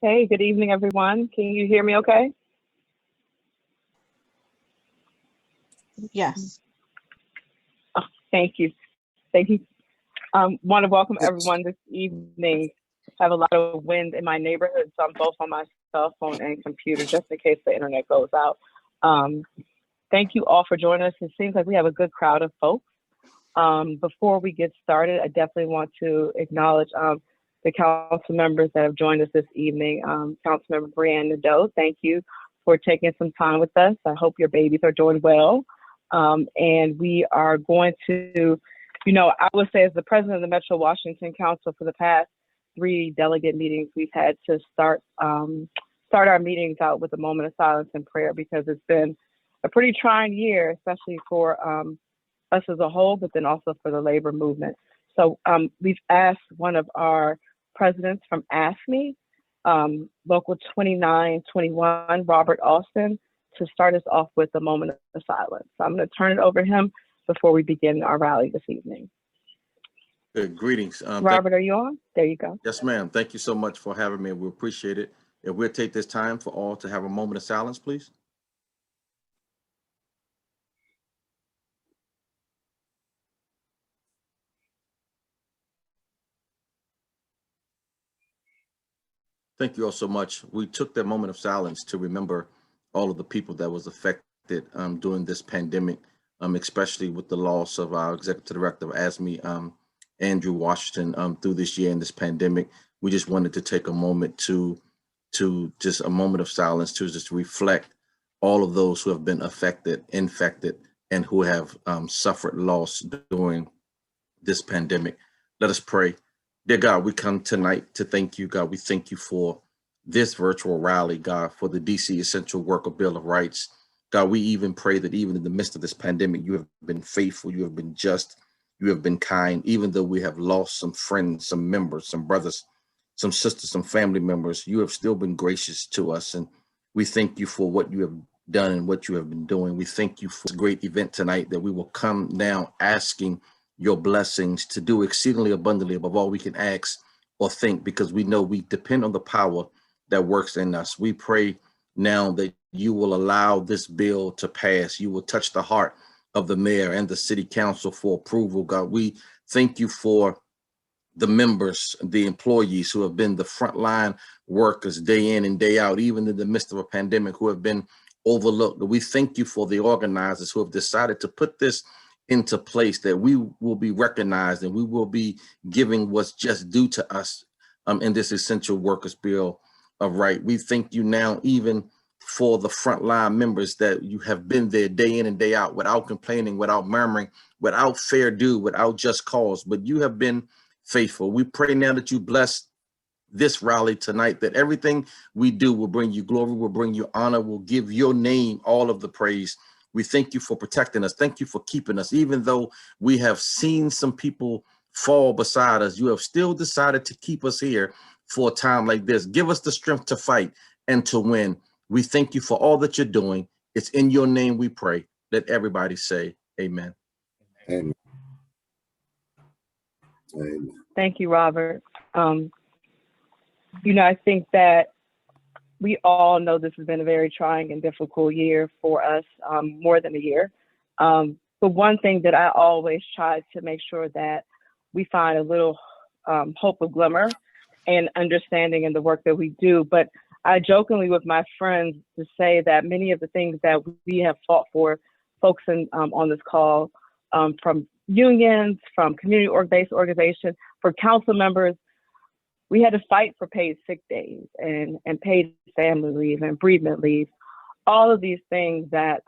Hey, good evening, everyone. Can you hear me okay? Yes. Oh, thank you. Thank you. Want to welcome everyone this evening. Have a lot of wind in my neighborhood, so I'm both on my cell phone and computer just in case the internet goes out. Um, Thank you all for joining us. It seems like we have a good crowd of folks. Before we get started, I definitely want to acknowledge the council members that have joined us this evening. Councilmember Brianne Nadeau, thank you for taking some time with us. I hope your babies are doing well. And we are going to, I would say as the president of the Metro Washington Council for the past 3 delegate meetings, we've had to start our meetings out with a moment of silence and prayer because it's been a pretty trying year, especially for us as a whole, but then also for the labor movement. So we've asked one of our presidents from AFSCME, Local 2921, Robert Austin, to start us off with a moment of silence. So I'm going to turn it over to him before we begin our rally this evening. Good. Greetings. Robert, are you on? There you go. Yes, ma'am. Thank you so much for having me. We appreciate it. If we'll take this time for all to have a moment of silence, please. Thank you all so much. We took that moment of silence to remember all of the people that was affected during this pandemic, especially with the loss of our executive director of AFSCME, Andrew Washington, through this year in this pandemic. We just wanted to take a moment to just a moment of silence to just reflect all of those who have been affected, infected, and who have suffered loss during this pandemic. Let us pray. Dear God, we come tonight to thank you, God. We thank you for this virtual rally, God, for the DC Essential Worker Bill of Rights. God, we even pray that even in the midst of this pandemic, you have been faithful, you have been just, you have been kind, even though we have lost some friends, some members, some brothers, some sisters, some family members, you have still been gracious to us. And we thank you for what you have done and what you have been doing. We thank you for this great event tonight that we will come now asking your blessings to do exceedingly abundantly above all we can ask or think, because we know we depend on the power that works in us. We pray now that you will allow this bill to pass. You will touch the heart of the mayor and the city council for approval, God. We thank you for the members, the employees who have been the frontline workers day in and day out, even in the midst of a pandemic, who have been overlooked. We thank you for the organizers who have decided to put this into place, that we will be recognized and we will be giving what's just due to us in this Essential Workers Bill of Rights. We thank you now even for the frontline members that you have been there day in and day out without complaining, without murmuring, without fair due, without just cause, but you have been faithful. We pray now that you bless this rally tonight, that everything we do will bring you glory, will bring you honor, will give your name all of the praise. We thank you for protecting us. Thank you for keeping us. Even though we have seen some people fall beside us, you have still decided to keep us here for a time like this. Give us the strength to fight and to win. We thank you for all that you're doing. It's in your name we pray. Let everybody say amen. Amen. Amen. Thank you, Robert. I think that we all know this has been a very trying and difficult year for us, more than a year. But one thing that I always try to make sure that we find a little hope of glimmer and understanding in the work that we do. But I jokingly with my friends to say that many of the things that we have fought for, folks on this call, from unions, from community-based organizations, for council members, we had to fight for paid sick days and paid family leave and bereavement leave, all of these things that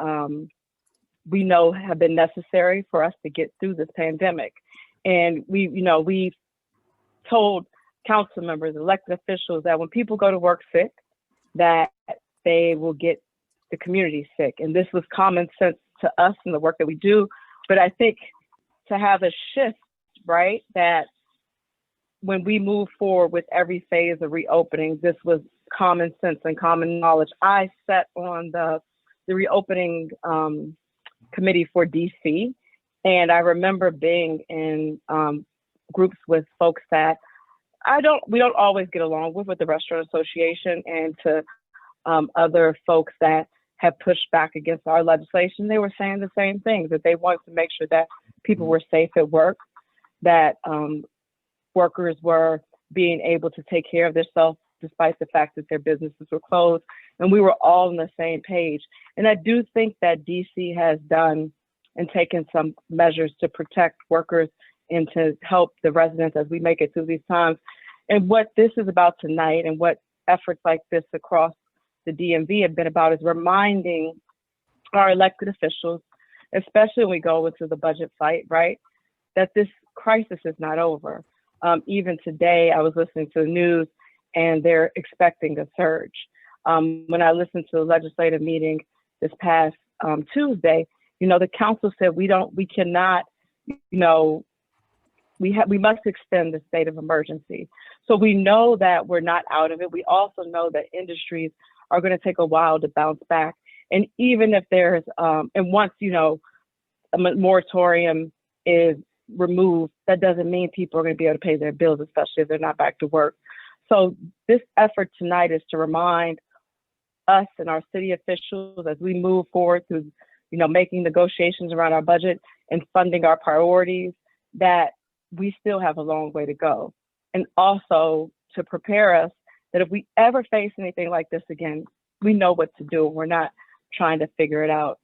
we know have been necessary for us to get through this pandemic. And we've told council members, elected officials, that when people go to work sick, that they will get the community sick. And this was common sense to us in the work that we do. But I think to have a shift, right, that when we move forward with every phase of reopening, this was common sense and common knowledge. I sat on the reopening committee for DC, and I remember being in groups with folks that we don't always get along with the Restaurant Association and to other folks that have pushed back against our legislation. They were saying the same things, that they wanted to make sure that people were safe at work, that workers were being able to take care of themselves despite the fact that their businesses were closed. And we were all on the same page. And I do think that DC has done and taken some measures to protect workers and to help the residents as we make it through these times. And what this is about tonight and what efforts like this across the DMV have been about is reminding our elected officials, especially when we go into the budget fight, right, that this crisis is not over. Even today, I was listening to the news and they're expecting a surge. When I listened to the legislative meeting this past Tuesday, the council said we cannot, we must extend the state of emergency. So we know that we're not out of it. We also know that industries are going to take a while to bounce back. And even if there's, and once, a moratorium is removed, that doesn't mean people are going to be able to pay their bills, especially if they're not back to work. So this effort tonight is to remind us and our city officials as we move forward through, making negotiations around our budget and funding our priorities, that we still have a long way to go. And also to prepare us that if we ever face anything like this again, we know what to do. We're not trying to figure it out.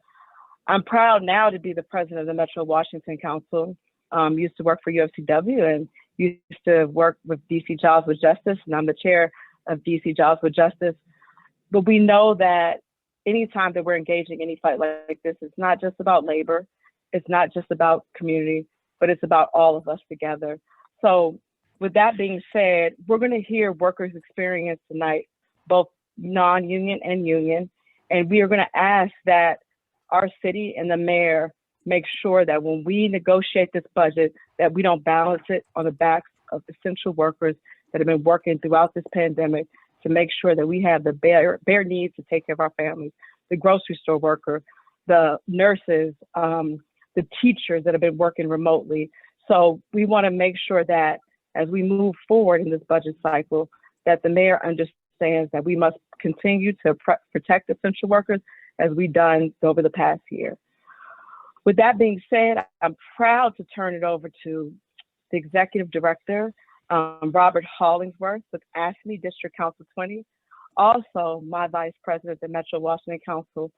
I'm proud now to be the president of the Metro Washington Council. Used to work for UFCW and used to work with DC Jobs with Justice, and I'm the chair of DC Jobs with Justice. But we know that anytime that we're engaging any fight like this, it's not just about labor, it's not just about community, but it's about all of us together. So with that being said, we're going to hear workers' experience tonight, both non-union and union, and we are going to ask that our city and the mayor make sure that when we negotiate this budget, that we don't balance it on the backs of essential workers that have been working throughout this pandemic to make sure that we have the bare needs to take care of our families, the grocery store worker, the nurses, the teachers that have been working remotely. So we want to make sure that as we move forward in this budget cycle, that the mayor understands that we must continue to protect essential workers as we've done over the past year. With that being said, I'm proud to turn it over to the Executive Director, Robert Hollingsworth with AFSCME District Council 20, also my Vice President of the Metro Washington Council,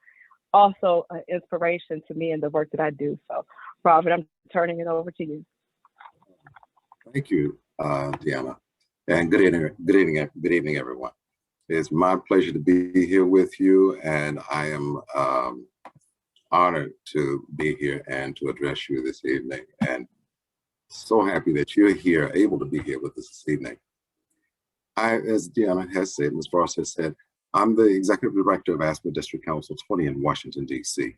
also an inspiration to me in the work that I do. So, Robert, I'm turning it over to you. Thank you, Deanna, and good evening, everyone. It's my pleasure to be here with you, and I am honored to be here and to address you this evening, and so happy that you're here, able to be here with us this evening. As Deanna has said, Ms. Frost has said, I'm the Executive Director of AFSCME District Council 20 in Washington, D.C.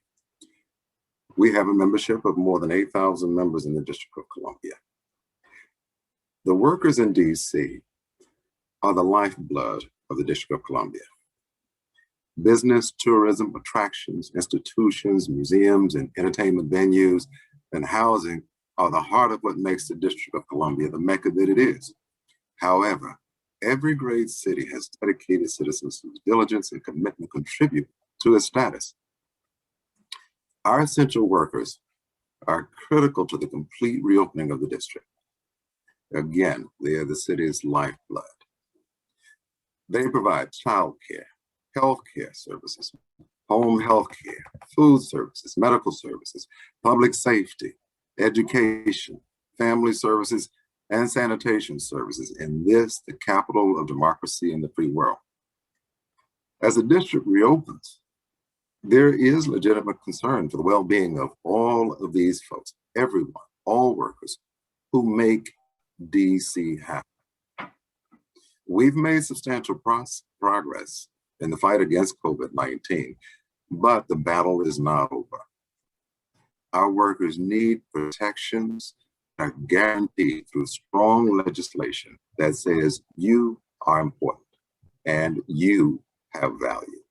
We have a membership of more than 8,000 members in the District of Columbia. The workers in D.C. are the lifeblood of the District of Columbia. Business, tourism, attractions, institutions, museums, and entertainment venues and housing are the heart of what makes the District of Columbia the Mecca that it is. However, every great city has dedicated citizens whose diligence and commitment contribute to its status. Our essential workers are critical to the complete reopening of the district. Again, they are the city's lifeblood. They provide childcare, healthcare services, home healthcare, food services, medical services, public safety, education, family services, and sanitation services in this, the capital of democracy in the free world. As the district reopens, there is legitimate concern for the well-being of all of these folks, everyone, all workers who make DC happen. We've made substantial progress in the fight against COVID-19, but the battle is not over. Our workers need protections that are guaranteed through strong legislation that says you are important and you have value.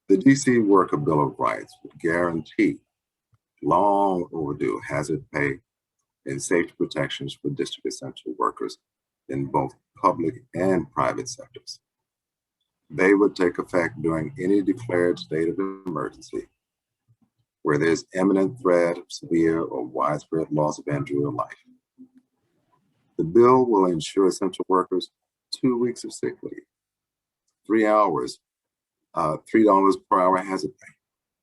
The DC Worker Bill of Rights would guarantee long overdue hazard pay and safety protections for district essential workers in both public and private sectors. They would take effect during any declared state of emergency where there's imminent threat of severe or widespread loss of injury or life. The bill will ensure essential workers 2 weeks of sick leave, 3 hours, $3 per hour hazard pay,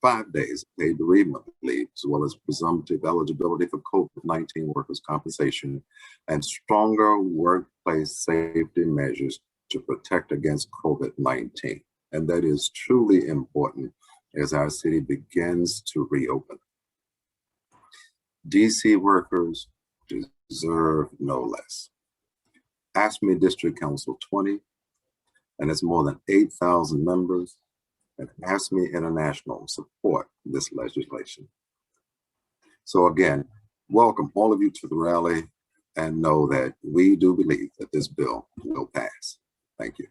5 days of paid bereavement leave, as well as presumptive eligibility for COVID-19 workers' compensation and stronger workplace safety measures to protect against COVID-19. And that is truly important as our city begins to reopen. DC workers deserve no less. AFSCME District Council 20, and it's more than 8,000 members, and AFSCME International support this legislation. So again, welcome all of you to the rally, and know that we do believe that this bill will pass. Thank you.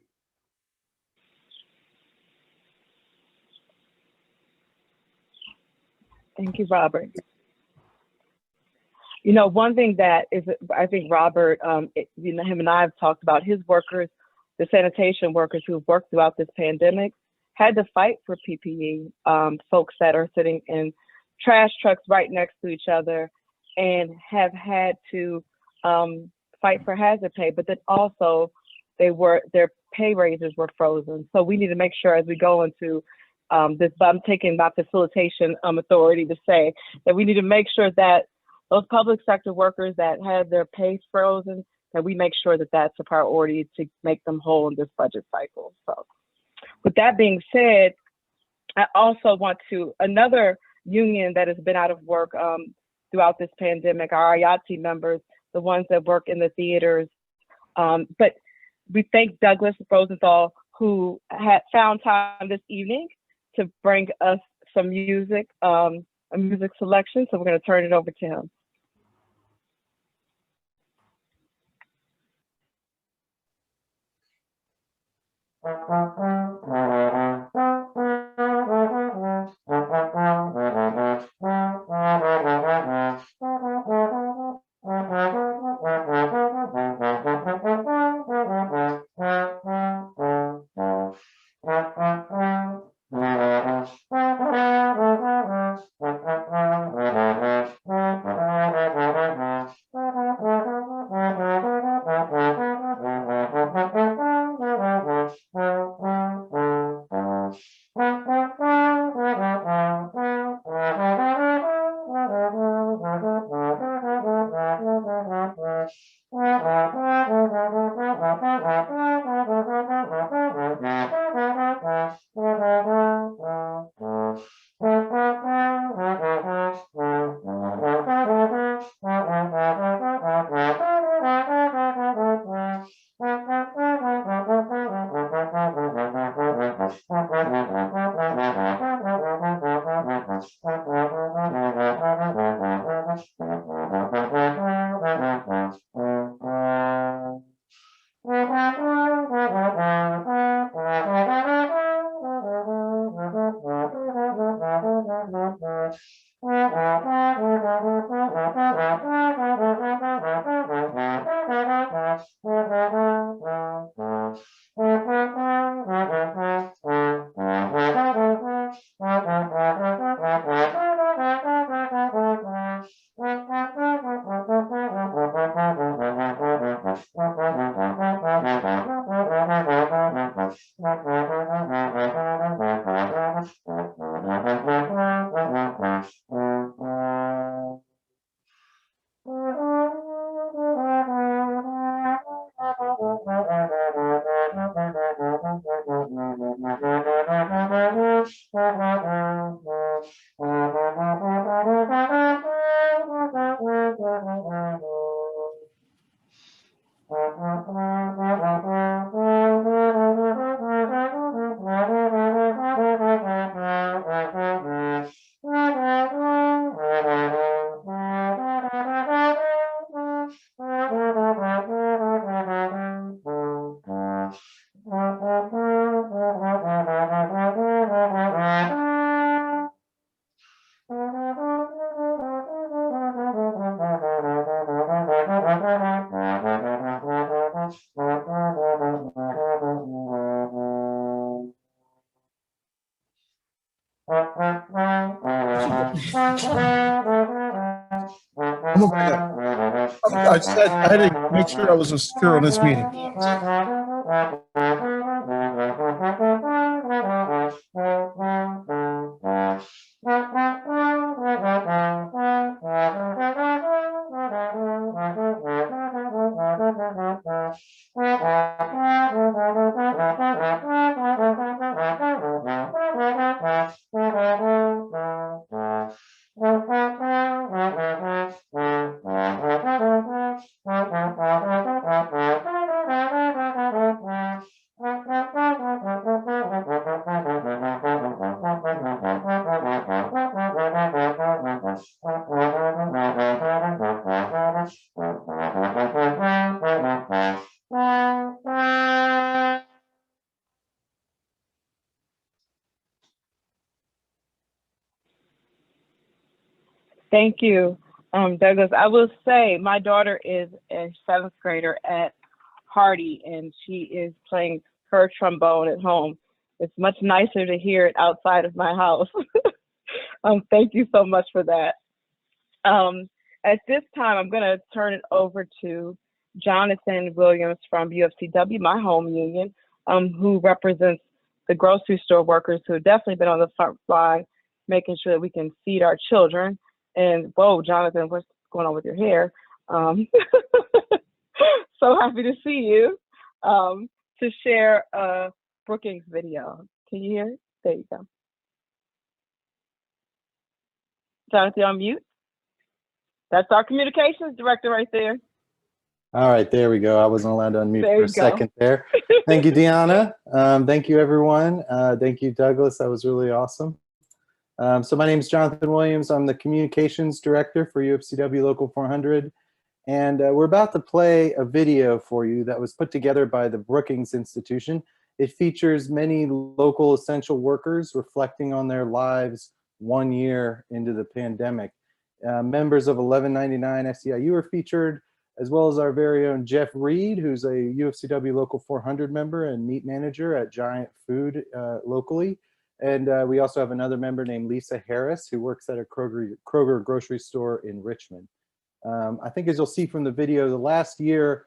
Thank you, Robert. You know, one thing that is, I think Robert, you know, him and I have talked about his workers, the sanitation workers who've worked throughout this pandemic, had to fight for PPE, folks that are sitting in trash trucks right next to each other and have had to fight for hazard pay, but then also their pay raises were frozen. So we need to make sure as we go into this, but I'm taking my facilitation authority to say that we need to make sure that those public sector workers that have their pay frozen, that we make sure that that's a priority to make them whole in this budget cycle. So with that being said, I also want to, another union that has been out of work throughout this pandemic, our IATSE members, the ones that work in the theaters. But we thank Douglas Rosenthal, who had found time this evening to bring us some music, a music selection. So we're going to turn it over to him. I'm okay. I said I had to make sure I was secure on this meeting. Thank you, Douglas. I will say my daughter is a 7th grader at Hardy, and she is playing her trombone at home. It's much nicer to hear it outside of my house. Thank you so much for that. At this time, I'm going to turn it over to Jonathan Williams from UFCW, my home union, who represents the grocery store workers who have definitely been on the front line, making sure that we can feed our children. And whoa, Jonathan, what's going on with your hair? So happy to see you, to share Brookings video. Can you hear it? There you go. Jonathan, on mute. That's our communications director right there. All right, there we go. I wasn't allowed to unmute There for you a go. second there. Thank you, Deanna. Thank you, everyone. Thank you, Douglas. That was really awesome. So my name is Jonathan Williams. I'm the communications director for UFCW Local 400. And we're about to play a video for you that was put together by the Brookings Institution. It features many local essential workers reflecting on their lives 1 year into the pandemic. Members of 1199 SEIU are featured, as well as our very own Jeff Reed, who's a UFCW Local 400 member and meat manager at Giant Food locally. And we also have another member named Lisa Harris, who works at a Kroger grocery store in Richmond. I think as you'll see from the video, the last year,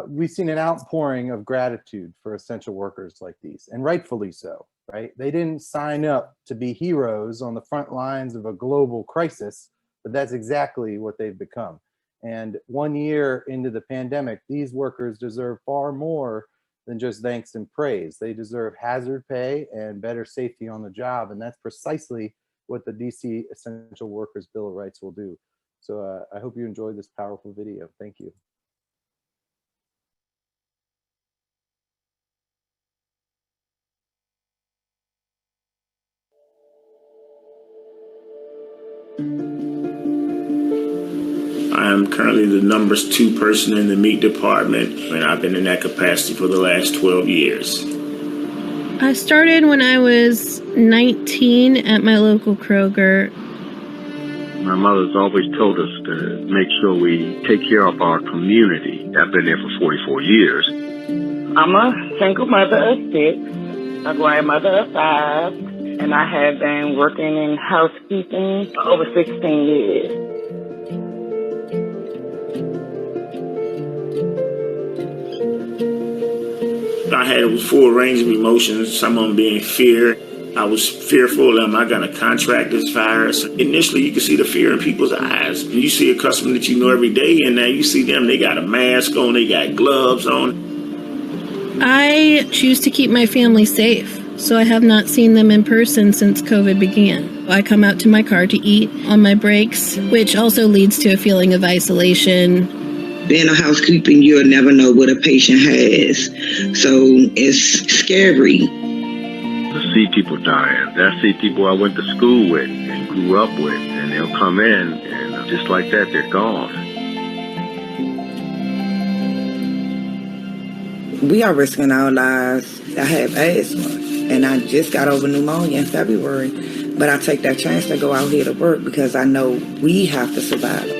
we've seen an outpouring of gratitude for essential workers like these, and rightfully so, right? They didn't sign up to be heroes on the front lines of a global crisis, but that's exactly what they've become. And 1 year into the pandemic, these workers deserve far more than just thanks and praise. They deserve hazard pay and better safety on the job. And that's precisely what the DC Essential Workers Bill of Rights will do. So I hope you enjoyed this powerful video. Thank you. I am currently the #2 person in the meat department, and I've been in that capacity for the last 12 years. I started when I was 19 at my local Kroger. My mother's always told us to make sure we take care of our community. I've been there for 44 years. I'm a single mother of 6, a grandmother of 5, and I have been working in housekeeping for over 16 years. I had a full range of emotions, some of them being fear. I was fearful, am I going to contract this virus? Initially, you can see the fear in people's eyes. You see a customer that you know every day, and now you see them, they got a mask on, they got gloves on. I choose to keep my family safe, so I have not seen them in person since COVID began. I come out to my car to eat on my breaks, which also leads to a feeling of isolation. Being a housekeeping, you'll never know what a patient has. So it's scary. To see people dying, I see people I went to school with and grew up with, and they'll come in, and just like that, they're gone. We are risking our lives. I have asthma, and I just got over pneumonia in February. But I take that chance to go out here to work because I know we have to survive.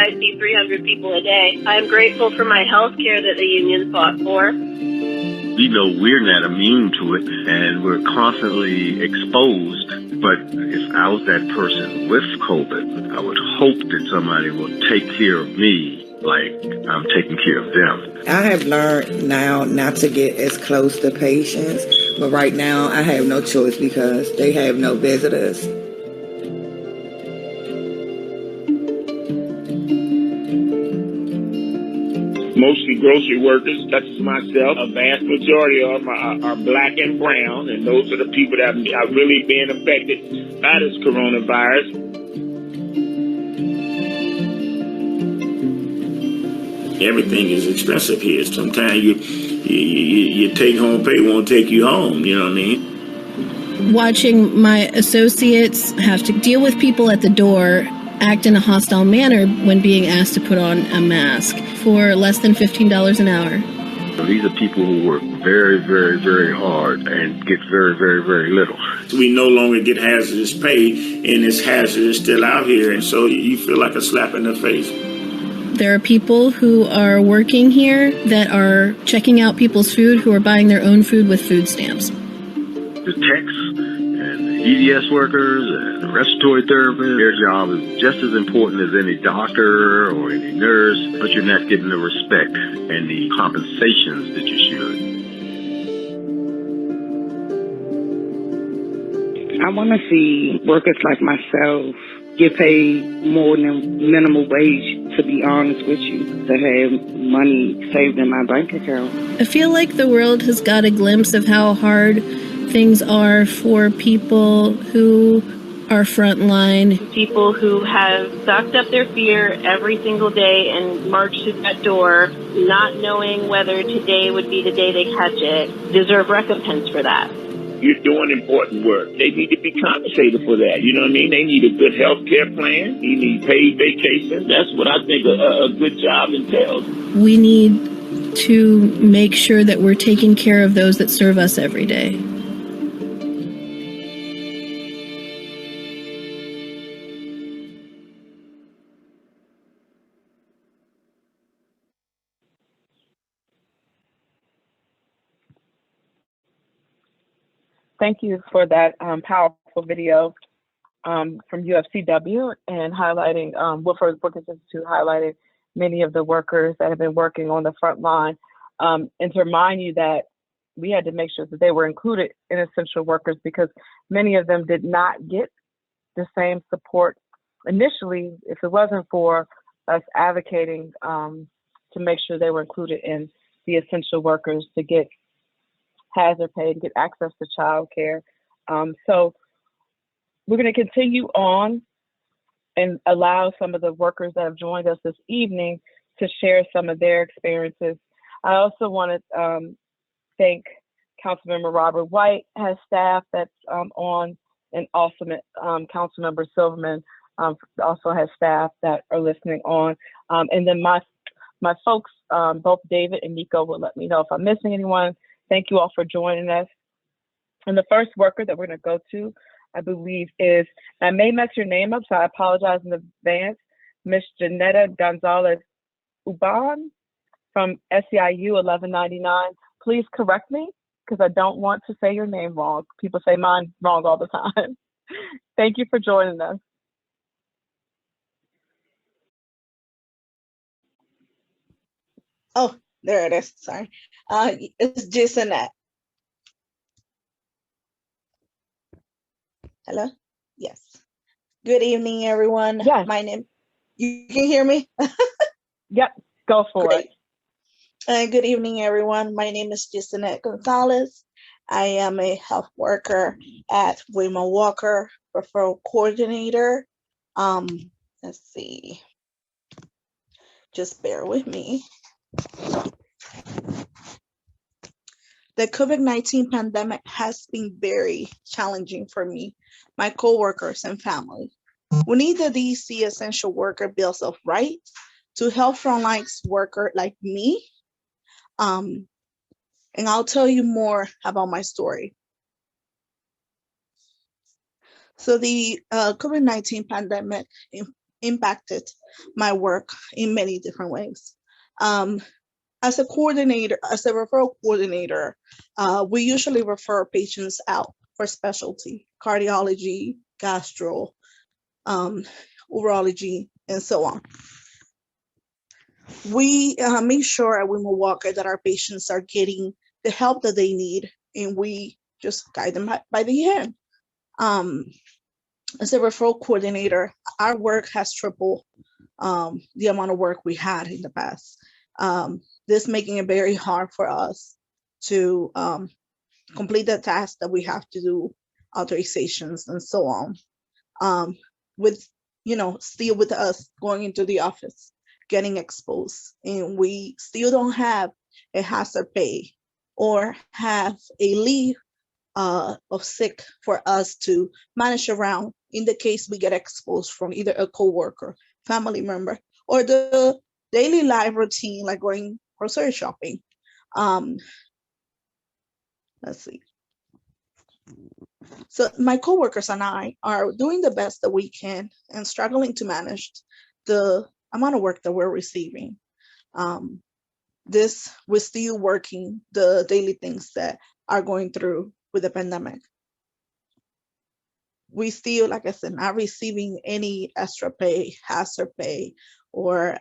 I see 300 people a day. I'm grateful for my health care that the union fought for. We know we're not immune to it, and we're constantly exposed But if I was that person with COVID, I would hope that somebody will take care of me like I'm taking care of them. I have learned now not to get as close to patients, but right now I have no choice because they have no visitors. Mostly grocery workers, such as myself. A vast majority of them are black and brown, and those are the people that are really being affected by this coronavirus. Everything is expensive here. Sometimes you take home pay won't take you home, you know what I mean? Watching my associates have to deal with people at the door act in a hostile manner when being asked to put on a mask for less than $15 an hour. So these are people who work very, very, very hard and get very, very, very little. We no longer get hazardous pay, and this hazard is still out here, and so you feel like a slap in the face. There are people who are working here that are checking out people's food who are buying their own food with food stamps. The techs and the EDS workers and the respiratory therapists, their job is just as important as any doctor or any nurse, but you're not getting the respect and the compensations that you should. I want to see workers like myself get paid more than minimum wage, to be honest with you, to have money saved in my bank account. I feel like the world has got a glimpse of how hard things are for people who are frontline. People who have sucked up their fear every single day and marched to that door, not knowing whether today would be the day they catch it, deserve recompense for that. You're doing important work. They need to be compensated for that. You know what I mean? They need a good health care plan. They need paid vacation. That's what I think a good job entails. We need to make sure that we're taking care of those that serve us every day. Thank you for that powerful video from UFCW and highlighting Wilford Brookins Institute, highlighting many of the workers that have been working on the front line, and to remind you that we had to make sure that they were included in essential workers because many of them did not get the same support initially if it wasn't for us advocating to make sure they were included in the essential workers to get hazard pay, to get access to childcare. So we're going to continue on and allow some of the workers that have joined us this evening to share some of their experiences. I also want to thank Councilmember Robert White, has staff that's on, and also Councilmember Silverman also has staff that are listening on. And then my folks, both David and Nico, will let me know if I'm missing anyone. Thank you all for joining us. And the first worker that we're going to go to, I believe, is, I may mess your name up, so I apologize in advance, Miss Janetta Gonzalez Uban from SEIU 1199. Please correct me, because I don't want to say your name wrong. People say mine wrong all the time. Thank you for joining us. Oh, there it is. Sorry. It's Jasonet. Hello? Yes. Good evening, everyone. Yes. My name, you can hear me? Yep, go for Great. it. Good evening, everyone. My name is Jasonet Gonzalez. I am a health worker at Wilma Walker, referral coordinator. Let's see. Just bear with me. The COVID-19 pandemic has been very challenging for me, my coworkers, and family. We need the DC Essential Worker Bills of Rights to help frontline workers like me. And I'll tell you more about my story. So the COVID-19 pandemic impacted my work in many different ways. As a coordinator, as a referral coordinator, we usually refer patients out for specialty, cardiology, gastro, urology, and so on. We make sure at Women Walker that our patients are getting the help that they need, and we just guide them by the hand. As a referral coordinator, our work has tripled the amount of work we had in the past. This making it very hard for us to complete the tasks that we have to do, authorizations and so on. With, still with us going into the office, getting exposed, and we still don't have a hazard pay or have a leave of sick for us to manage around in the case we get exposed from either a coworker, family member, or the daily life routine, like going grocery shopping. Let's see. So my coworkers and I are doing the best that we can and struggling to manage the amount of work that we're receiving. We're still working the daily things that are going through with the pandemic. We still, like I said, not receiving any extra pay, hazard pay, or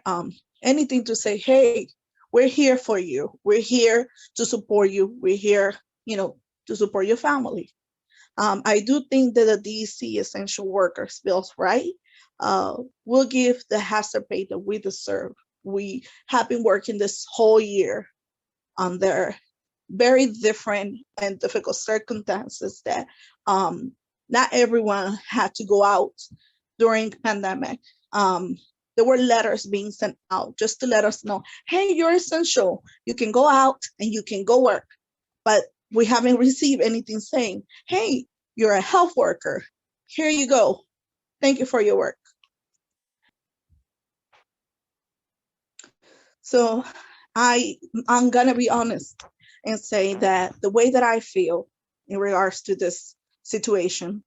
anything to say, hey, we're here for you. We're here to support you. We're here, to support your family. I do think that the DC essential workers bills, right, will give the hazard pay that we deserve. We have been working this whole year under very different and difficult circumstances that not everyone had to go out during the pandemic. There were letters being sent out just to let us know, hey, you're essential. You can go out and you can go work. But we haven't received anything saying, hey, you're a health worker. Here you go. Thank you for your work. So I'm gonna be honest and say that the way that I feel in regards to this situation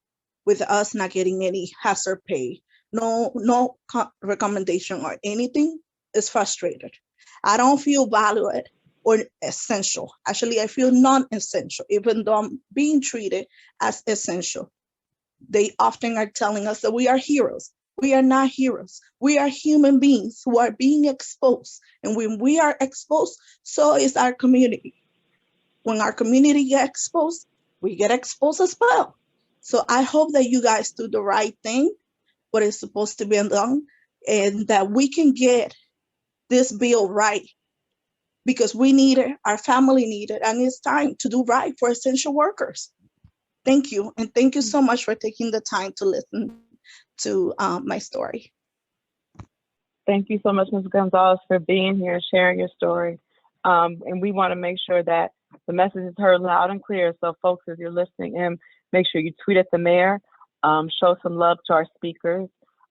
with us not getting any hazard pay, no recommendation or anything, is frustrated. I don't feel valued or essential. Actually, I feel non-essential, even though I'm being treated as essential. They often are telling us that we are heroes. We are not heroes. We are human beings who are being exposed. And when we are exposed, so is our community. When our community gets exposed, we get exposed as well. So I hope that you guys do the right thing, what is supposed to be done, and that we can get this bill right, because we need it, our family need it, and it's time to do right for essential workers. Thank you, and thank you so much for taking the time to listen to my story. Thank you so much, Ms. Gonzalez, for being here and sharing your story. And we want to make sure that the message is heard loud and clear. So folks, if you're listening in, make sure you tweet at the mayor, show some love to our speakers,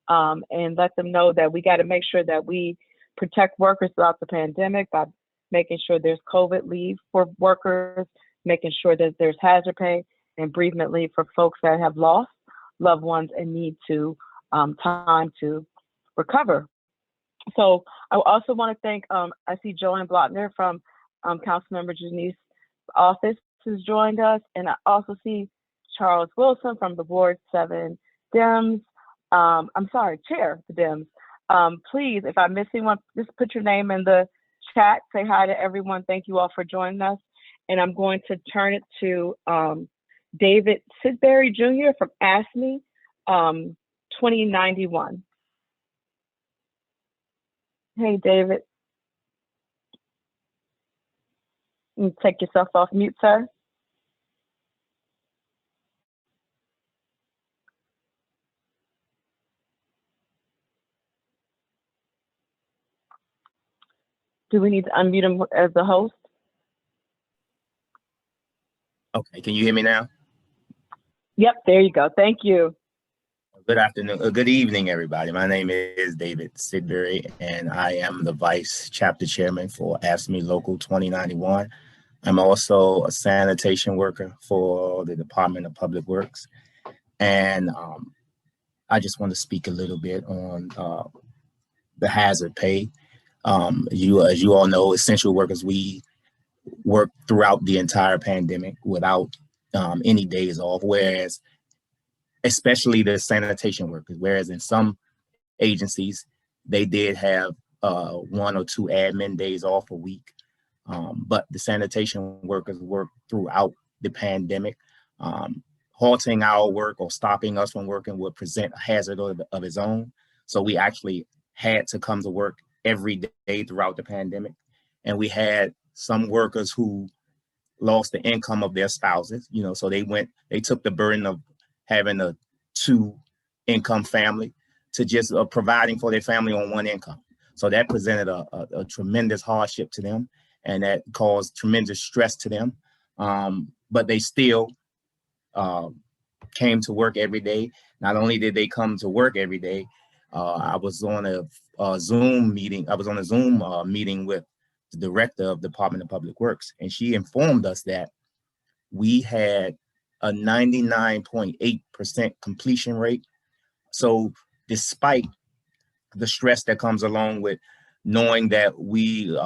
and let them know that we got to make sure that we protect workers throughout the pandemic by making sure there's COVID leave for workers, making sure that there's hazard pay and bereavement leave for folks that have lost loved ones and need to time to recover. So I also want to thank, I see Joanne Blotner from Councilmember Janice's office has joined us, and I also see Charles Wilson from the Ward 7 Dems. Chair of the Dems. Please, if I'm missing one, just put your name in the chat, say hi to everyone. Thank you all for joining us. And I'm going to turn it to David Sidbury Jr. from ASME 2091. Hey, David. You take yourself off mute, sir. Do we need to unmute him as the host? Okay, can you hear me now? Yep, there you go. Thank you. Good afternoon, good evening, everybody. My name is David Sidbury, and I am the Vice Chapter Chairman for ASME Local 2091. I'm also a sanitation worker for the Department of Public Works. And I just want to speak a little bit on the hazard pay. As you all know, essential workers, we worked throughout the entire pandemic without any days off, whereas especially the sanitation workers, whereas in some agencies, they did have 1 or 2 admin days off a week. But the sanitation workers worked throughout the pandemic. Halting our work or stopping us from working would present a hazard of its own. So we actually had to come to work every day throughout the pandemic. And we had some workers who lost the income of their spouses, so they took the burden of having a 2-income family to just providing for their family on 1 income. So that presented a tremendous hardship to them, and that caused tremendous stress to them. But they still came to work every day. Not only did they come to work every day, I was on a Zoom meeting. I was on a Zoom meeting with the director of the Department of Public Works, and she informed us that we had a 99.8% completion rate. So despite the stress that comes along with knowing that we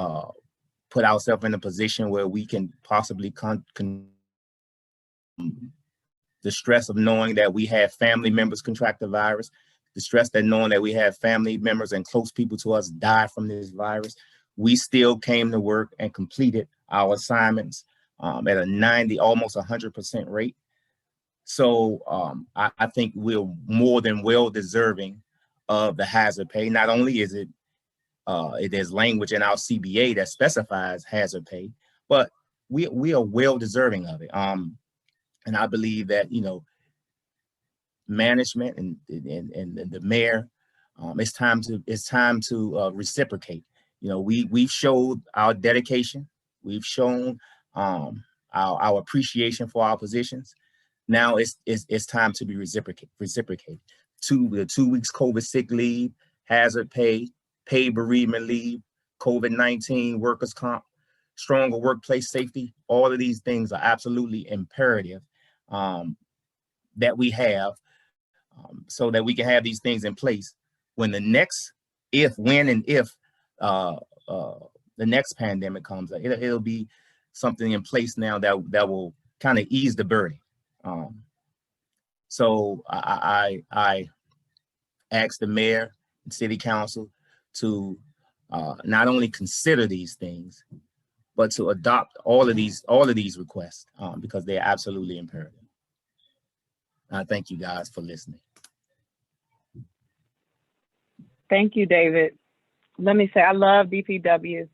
put ourselves in a position where we can possibly the stress of knowing that we have family members contract the virus, the stress that knowing that we have family members and close people to us die from this virus, we still came to work and completed our assignments at a 90, almost 100% rate. So I think we're more than well deserving of the hazard pay. Not only is there's language in our CBA that specifies hazard pay, but we are well deserving of it. And I believe that, management and the mayor, it's time to reciprocate. We've showed our dedication. We've shown our appreciation for our positions. Now it's time to be reciprocated. The 2 weeks COVID sick leave, hazard pay, paid bereavement leave, COVID-19 workers' comp, stronger workplace safety. All of these things are absolutely imperative that we have so that we can have these things in place when the next, when and if the next pandemic comes. It'll be something in place now that will kind of ease the burden. So I asked the mayor and city council to not only consider these things, but to adopt all of these requests because they're absolutely imperative. I thank you guys for listening. Thank you, David. Let me say, I love DPW.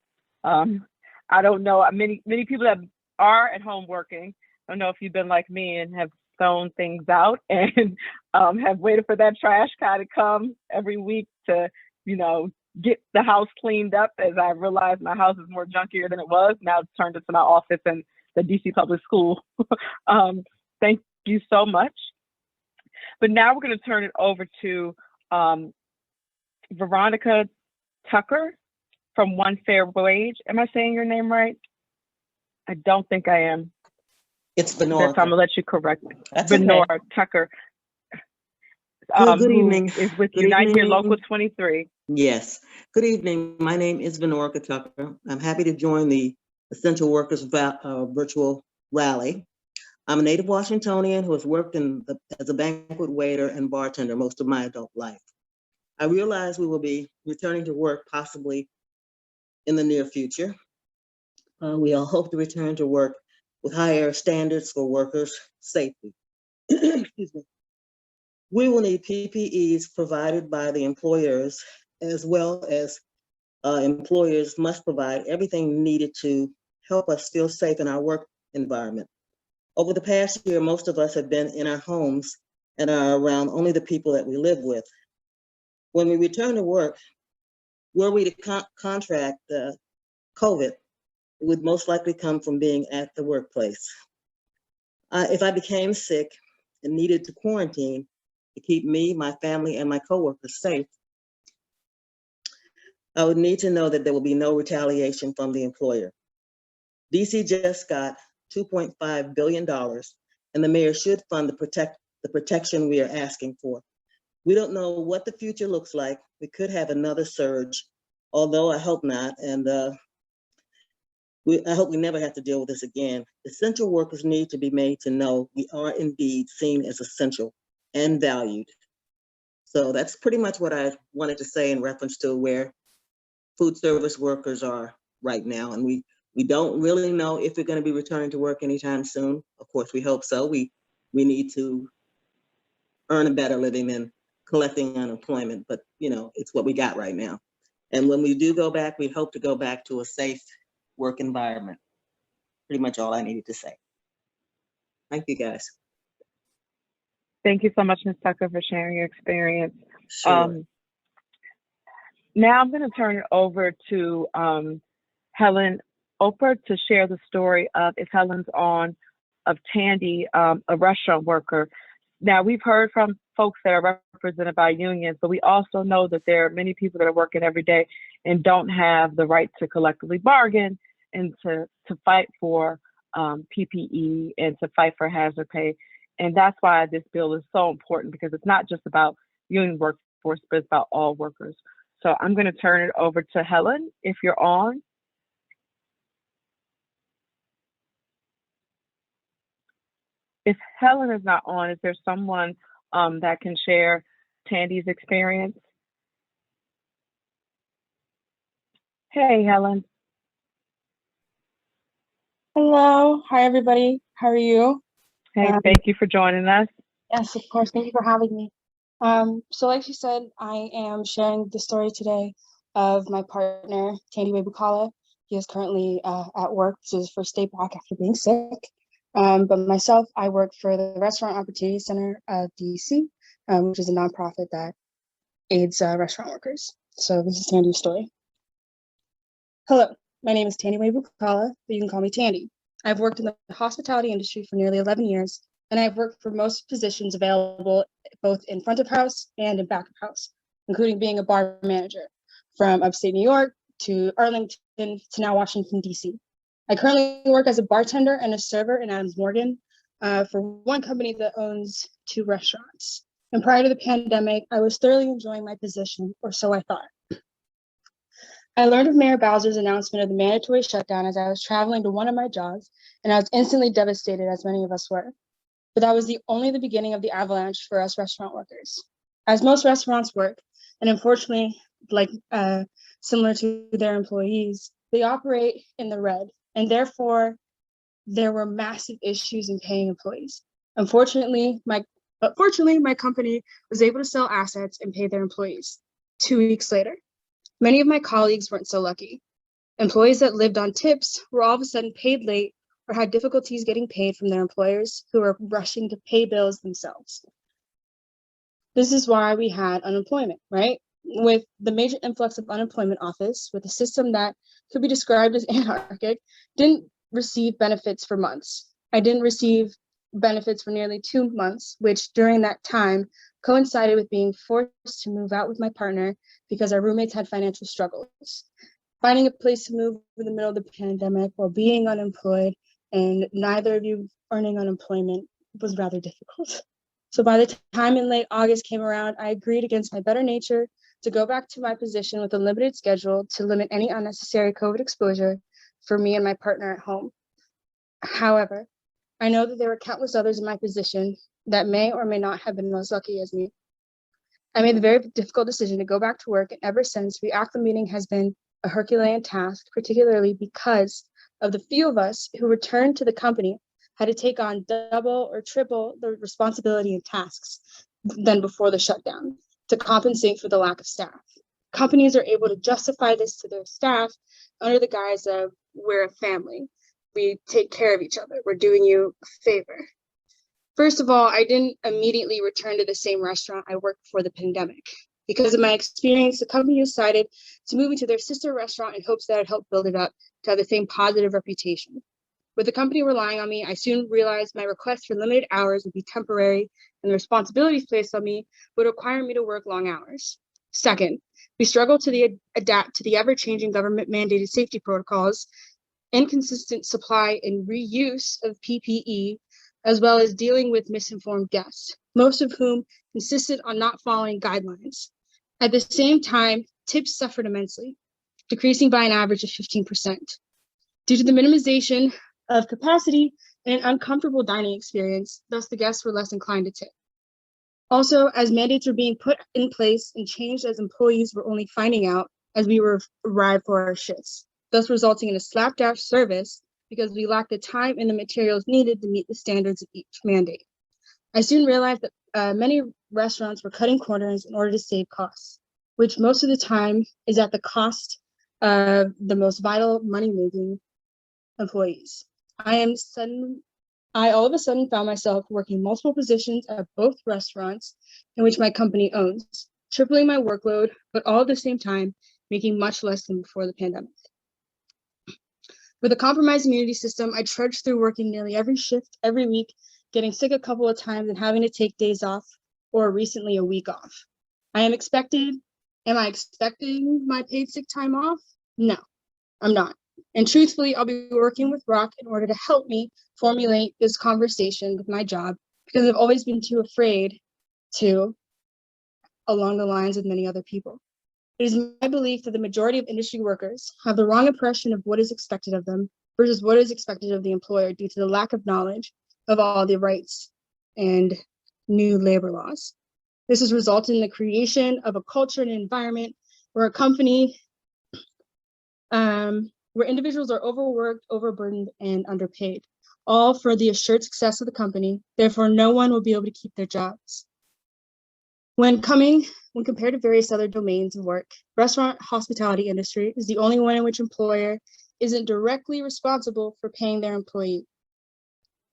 I don't know, many people that are at home working, I don't know if you've been like me and have thrown things out and have waited for that trash guy to come every week to, get the house cleaned up, as I realized my house is more junkier than it was. Now it's turned into my office in the DC Public School. Thank you so much. But now we're going to turn it over to Veronica Tucker from One Fair Wage. Am I saying your name right? I don't think I am. It's Venora. I'm going to let you correct me. That's Venora okay. Tucker. Good evening. Is with Unite Here Local 23. Yes. Good evening. My name is Venora Tucker. I'm happy to join the Essential Workers virtual rally. I'm a native Washingtonian who has worked as a banquet waiter and bartender most of my adult life. I realize we will be returning to work possibly in the near future. We all hope to return to work with higher standards for workers' safety. Excuse me. We will need PPEs provided by the employers, as well as employers must provide everything needed to help us feel safe in our work environment. Over the past year, most of us have been in our homes and are around only the people that we live with. When we return to work, were we to contract COVID, it would most likely come from being at the workplace. If I became sick and needed to quarantine to keep me, my family, and my coworkers safe, I would need to know that there will be no retaliation from the employer. DC just got $2.5 billion, and the mayor should fund the protection we are asking for. We don't know what the future looks like. We could have another surge, although I hope not. And I hope we never have to deal with this again. Essential workers need to be made to know we are indeed seen as essential and valued. So that's pretty much what I wanted to say in reference to where food service workers are right now. And we don't really know if we're going to be returning to work anytime soon. Of course, we hope so. We need to earn a better living than collecting unemployment, but it's what we got right now. And when we do go back, we hope to go back to a safe work environment. Pretty much all I needed to say. Thank you, guys. Thank you so much, Ms. Tucker, for sharing your experience. Sure. Now I'm going to turn it over to Helen Oper to share the story of, if Helen's on, of Tandy, a restaurant worker. Now, we've heard from folks that are represented by unions, but we also know that there are many people that are working every day and don't have the right to collectively bargain and to fight for PPE and to fight for hazard pay. And that's why this bill is so important, because it's not just about union workforce, but it's about all workers. So I'm going to turn it over to Helen, if you're on. If Helen is not on, is there someone that can share Tandy's experience? Hey, Helen. Hello. Hi, everybody. How are you? Hey, thank you for joining us. Yes, of course. Thank you for having me. So like she said, I am sharing the story today of my partner, Tandy Webukala. He is currently at work. This is his first day back after being sick. But myself, I work for the Restaurant Opportunity Center of DC, which is a nonprofit that aids restaurant workers. So this is Tandy's story. Hello, my name is Tandy Webukala, but you can call me Tandy. I've worked in the hospitality industry for nearly 11 years, and I've worked for most positions available both in front of house and in back of house, including being a bar manager from upstate New York to Arlington to now Washington, DC. I currently work as a bartender and a server in Adams Morgan for one company that owns 2 restaurants. And prior to the pandemic, I was thoroughly enjoying my position, or so I thought. I learned of Mayor Bowser's announcement of the mandatory shutdown as I was traveling to one of my jobs, and I was instantly devastated, as many of us were. But that was only the beginning of the avalanche for us restaurant workers. As most restaurants work, and unfortunately, similar to their employees, they operate in the red, and therefore there were massive issues in paying employees. Fortunately, my company was able to sell assets and pay their employees 2 weeks later. Many of my colleagues weren't so lucky. Employees that lived on tips were all of a sudden paid late or had difficulties getting paid from their employers who were rushing to pay bills themselves. This is why we had unemployment, right? With the major influx of unemployment office, with a system that could be described as anarchic, didn't receive benefits for months. I didn't receive benefits for nearly 2 months, which during that time coincided with being forced to move out with my partner because our roommates had financial struggles. Finding a place to move in the middle of the pandemic while being unemployed and neither of you earning unemployment was rather difficult. So by the time in late August came around, I agreed against my better nature to go back to my position with a limited schedule to limit any unnecessary COVID exposure for me and my partner at home. However, I know that there were countless others in my position that may or may not have been as lucky as me. I made the very difficult decision to go back to work, and ever since, reacclimating has been a Herculean task, particularly because of the few of us who returned to the company had to take on double or triple the responsibility and tasks than before the shutdown to compensate for the lack of staff. Companies are able to justify this to their staff under the guise of, we're a family. We take care of each other. We're doing you a favor. First of all, I didn't immediately return to the same restaurant I worked before the pandemic. Because of my experience, the company decided to move into their sister restaurant in hopes that I'd help build it up to have the same positive reputation. With the company relying on me, I soon realized my request for limited hours would be temporary, and the responsibilities placed on me would require me to work long hours. Second, we struggled to adapt to the ever-changing government-mandated safety protocols, inconsistent supply and reuse of PPE, as well as dealing with misinformed guests, most of whom insisted on not following guidelines. At the same time, tips suffered immensely, decreasing by an average of 15%. due to the minimization of capacity and an uncomfortable dining experience. Thus, the guests were less inclined to tip. Also, as mandates were being put in place and changed as employees were only finding out as we arrived for our shifts, thus resulting in a slapdash service because we lacked the time and the materials needed to meet the standards of each mandate. I soon realized that many restaurants were cutting corners in order to save costs, which most of the time is at the cost of the most vital money-making employees. I all of a sudden found myself working multiple positions at both restaurants in which my company owns, tripling my workload, but all at the same time, making much less than before the pandemic. With a compromised immunity system, I trudged through working nearly every shift, every week, getting sick a couple of times and having to take days off, or recently a week off. Am I expecting my paid sick time off? No, I'm not. And truthfully, I'll be working with Rock in order to help me formulate this conversation with my job because I've always been too afraid to, along the lines of many other people. It is my belief that the majority of industry workers have the wrong impression of what is expected of them versus what is expected of the employer due to the lack of knowledge of all the rights and new labor laws. This has resulted in the creation of a culture and environment where a company, where individuals are overworked, overburdened, and underpaid, all for the assured success of the company. Therefore, no one will be able to keep their jobs. When compared to various other domains of work, restaurant hospitality industry is the only one in which employer isn't directly responsible for paying their employee.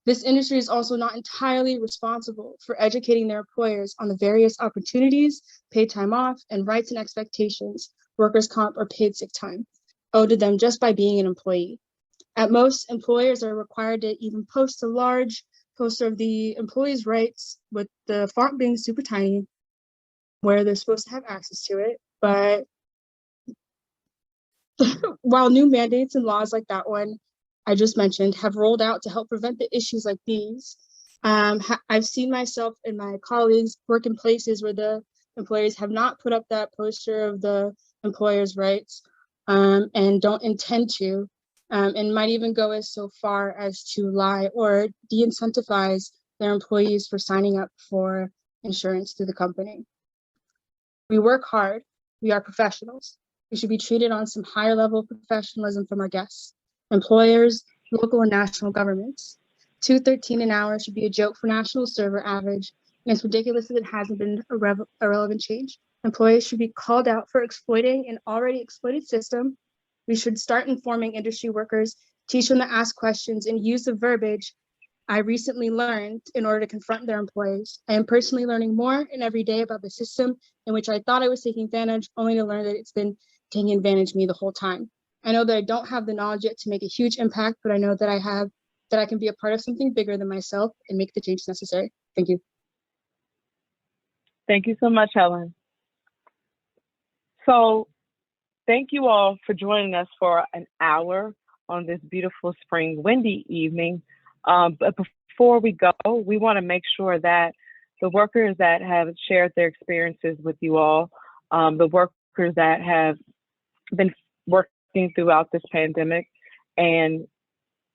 This industry is also not entirely responsible for educating their employers on the various opportunities, paid time off, and rights and expectations, workers' comp or paid sick time, owed to them just by being an employee. At most, employers are required to even post a large poster of the employee's rights with the font being super tiny, where they're supposed to have access to it. But while new mandates and laws like that one I just mentioned have rolled out to help prevent the issues like these, I've seen myself and my colleagues work in places where the employers have not put up that poster of the employer's rights and don't intend to, and might even go as so far as to lie or de-incentivize their employees for signing up for insurance through the company. We work hard, we are professionals. We should be treated on some higher level of professionalism from our guests, employers, local and national governments. $2.13 an hour should be a joke for national server average, and it's ridiculous that it hasn't been a relevant change. Employers should be called out for exploiting an already exploited system. We should start informing industry workers, teach them to ask questions, and use the verbiage I recently learned in order to confront their employees. I am personally learning more and every day about the system in which I thought I was taking advantage, only to learn that it's been taking advantage of me the whole time. I know that I don't have the knowledge yet to make a huge impact, but I know that I can be a part of something bigger than myself and make the change necessary. Thank you. Thank you so much, Helen. So thank you all for joining us for an hour on this beautiful spring windy evening. But before we go, we want to make sure that the workers that have shared their experiences with you all, the workers that have been working throughout this pandemic, and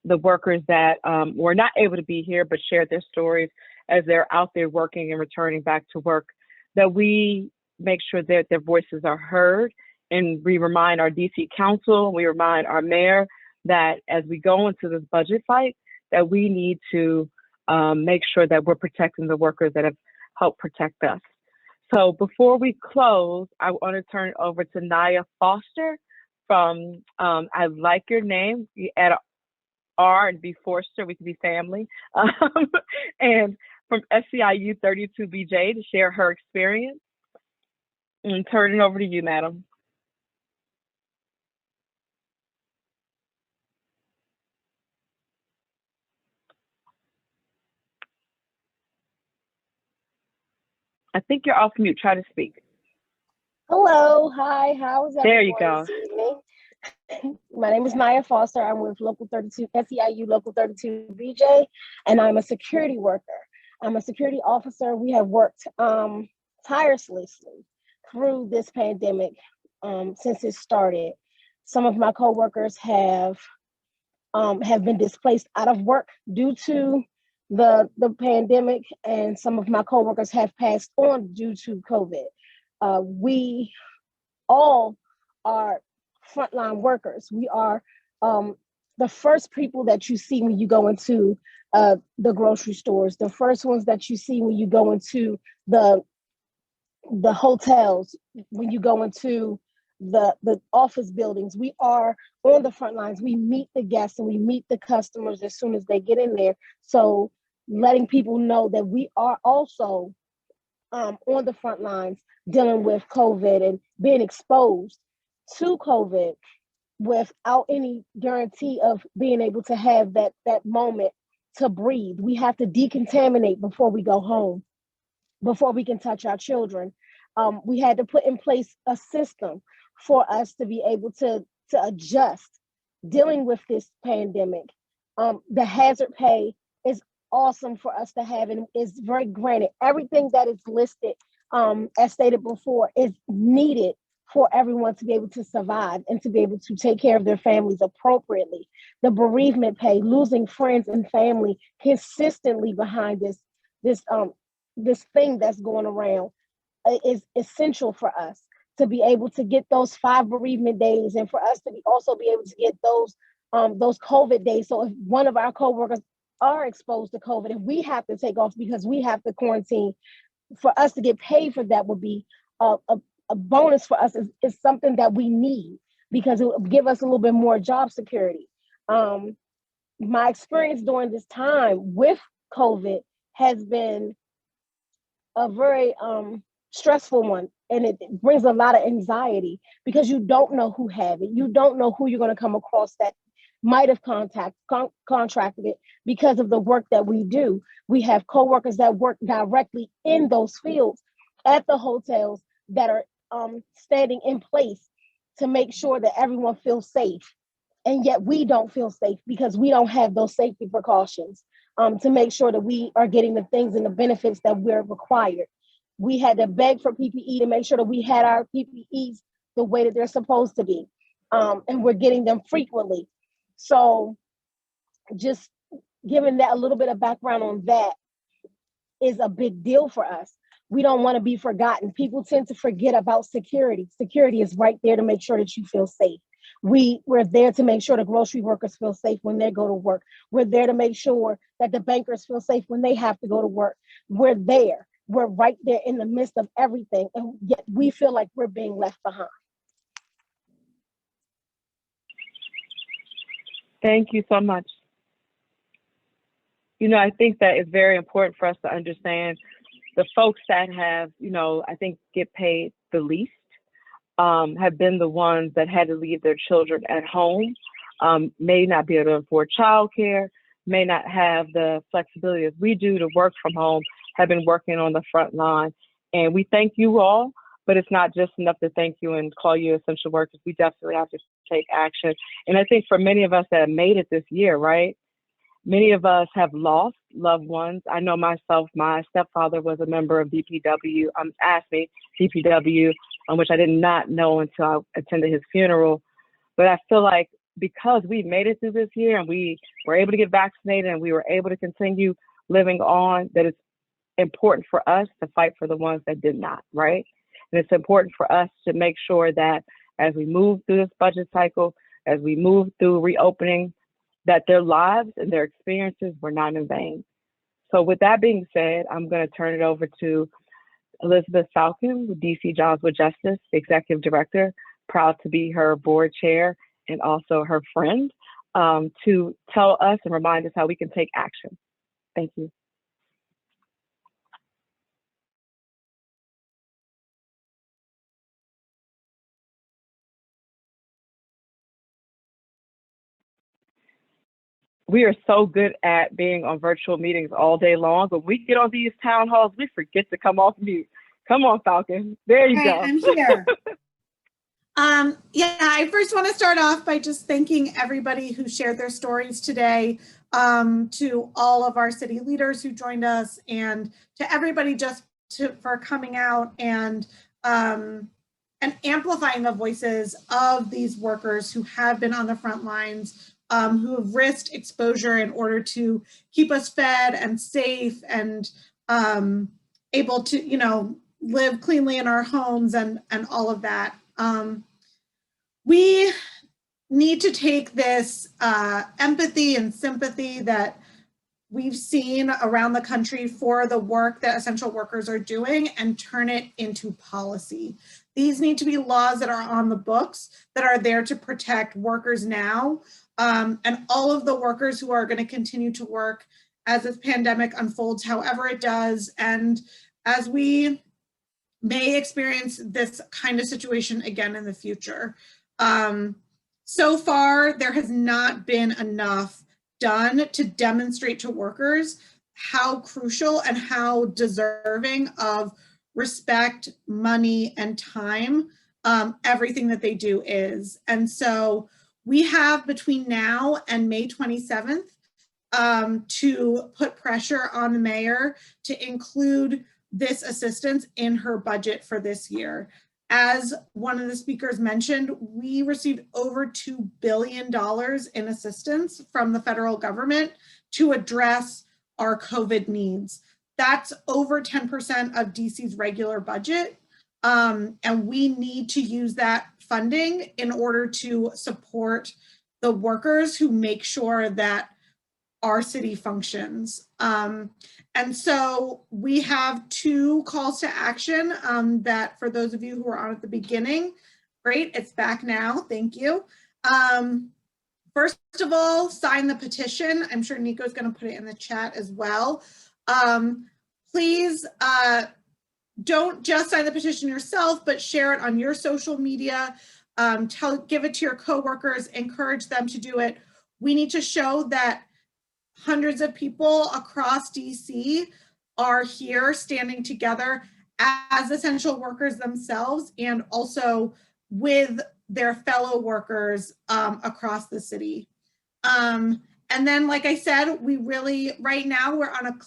the workers that were not able to be here but shared their stories as they're out there working and returning back to work, that we make sure that their voices are heard. And we remind our DC Council, we remind our mayor that as we go into this budget fight, that we need to make sure that we're protecting the workers that have helped protect us. So before we close, I want to turn it over to Naya Foster from I Like Your Name. You add a R and be Forster, we can be family. And from SEIU 32BJ to share her experience. And turn it over to you, madam. I think you're off mute. Try to speak. Hello, hi, how is everyone? There you go. This evening? My name is Naya Foster. I'm with Local 32, SEIU Local 32 BJ, and I'm a security worker. I'm a security officer. We have worked tirelessly through this pandemic since it started. Some of my coworkers have have been displaced out of work due to the pandemic, and some of my coworkers have passed on due to COVID. We all are frontline workers. We are the first people that you see when you go into the grocery stores, the first ones that you see when you go into the hotels, when you go into the office buildings. We are on the front lines. We meet the guests and we meet the customers as soon as they get in there. So letting people know that we are also on the front lines dealing with COVID and being exposed to COVID without any guarantee of being able to have that moment to breathe. We have to decontaminate before we go home, before we can touch our children. We had to put in place a system for us to be able to adjust dealing with this pandemic. The hazard pay is awesome for us to have, and is very granted. Everything that is listed, as stated before, is needed for everyone to be able to survive and to be able to take care of their families appropriately. The bereavement pay, losing friends and family consistently behind this thing that's going around, is essential for us to be able to get those 5 bereavement days, and for us to also be able to get those COVID days. So if one of our coworkers are exposed to COVID and we have to take off because we have to quarantine, for us to get paid for that would be a bonus for us. Is something that we need, because it will give us a little bit more job security. My experience during this time with COVID has been a very stressful one, and it brings a lot of anxiety because you don't know who have it. You don't know who you're going to come across that might have contracted it because of the work that we do. We have coworkers that work directly in those fields at the hotels that are standing in place to make sure that everyone feels safe. And yet we don't feel safe because we don't have those safety precautions to make sure that we are getting the things and the benefits that we're required. We had to beg for PPE to make sure that we had our PPEs the way that they're supposed to be. And we're getting them frequently. So just giving that a little bit of background on that is a big deal for us. We don't want to be forgotten. People tend to forget about security. Security is right there to make sure that you feel safe. We're there to make sure the grocery workers feel safe when they go to work. We're there to make sure that the bankers feel safe when they have to go to work. We're there. We're right there in the midst of everything, and yet we feel like we're being left behind. Thank you so much. I think that it's very important for us to understand the folks that have, I think get paid the least, have been the ones that had to leave their children at home, may not be able to afford childcare, may not have the flexibility as we do to work from home, have been working on the front line. And we thank you all, but it's not just enough to thank you and call you essential workers. We definitely have to take action. And I think for many of us that have made it this year, right? Many of us have lost loved ones. I know myself, my stepfather was a member of DPW, DPW, which I did not know until I attended his funeral. But I feel like because we made it through this year and we were able to get vaccinated and we were able to continue living on, that it's important for us to fight for the ones that did not, right? And it's important for us to make sure that as we move through this budget cycle, as we move through reopening, that their lives and their experiences were not in vain. So with that being said, I'm going to turn it over to Elizabeth Falcon with DC Jobs with Justice, Executive Director, proud to be her board chair and also her friend, to tell us and remind us how we can take action. Thank you. We are so good at being on virtual meetings all day long, but we get on these town halls, we forget to come off mute. Come on, Falcon. There you go. I'm here. Yeah, I first want to start off by just thanking everybody who shared their stories today, to all of our city leaders who joined us, and to everybody for coming out and amplifying the voices of these workers who have been on the front lines who have risked exposure in order to keep us fed and safe and able to, you know, live cleanly in our homes and all of that. We need to take this empathy and sympathy that we've seen around the country for the work that essential workers are doing and turn it into policy. These need to be laws that are on the books that are there to protect workers now, and all of the workers who are going to continue to work as this pandemic unfolds, however it does, and as we may experience this kind of situation again in the future. So far, there has not been enough done to demonstrate to workers how crucial and how deserving of respect, money, and time everything that they do is. And so we have between now and May 27th to put pressure on the mayor to include this assistance in her budget for this year. As one of the speakers mentioned, we received over $2 billion in assistance from the federal government to address our COVID needs. That's over 10% of DC's regular budget. And we need to use that funding in order to support the workers who make sure that our city functions. And so we have 2 calls to action that for those of you who were on at the beginning, great, it's back now, thank you. First of all, sign the petition. I'm sure Nico's gonna put it in the chat as well. Please don't just sign the petition yourself, but share it on your social media. Give it to your coworkers, encourage them to do it. We need to show that hundreds of people across DC are here standing together as essential workers themselves and also with their fellow workers across the city. And then, like I said, we really, right now, we're on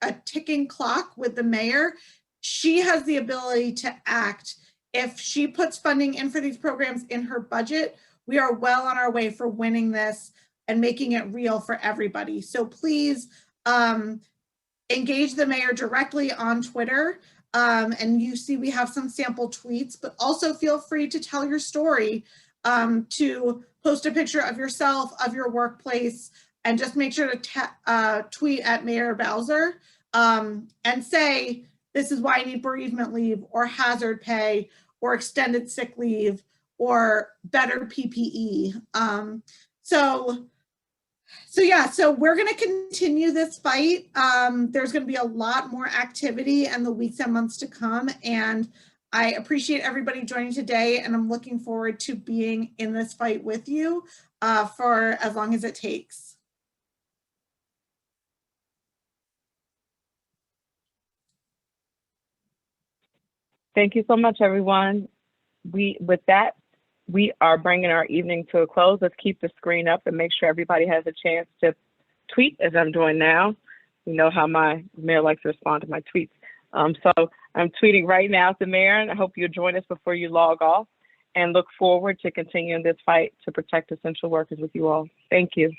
a ticking clock with the mayor. She has the ability to act. If she puts funding in for these programs in her budget, we are well on our way for winning this and making it real for everybody. So please engage the mayor directly on Twitter. And you see we have some sample tweets, but also feel free to tell your story, to post a picture of yourself, of your workplace, and just make sure to tweet at Mayor Bowser and say, this is why I need bereavement leave or hazard pay or extended sick leave or better PPE. So we're going to continue this fight. There's going to be a lot more activity in the weeks and months to come. And I appreciate everybody joining today. And I'm looking forward to being in this fight with you for as long as it takes. Thank you so much, everyone. With that, we are bringing our evening to a close. Let's keep the screen up and make sure everybody has a chance to tweet as I'm doing now. You know how my mayor likes to respond to my tweets. So I'm tweeting right now at the mayor, and I hope you'll join us before you log off and look forward to continuing this fight to protect essential workers with you all. Thank you.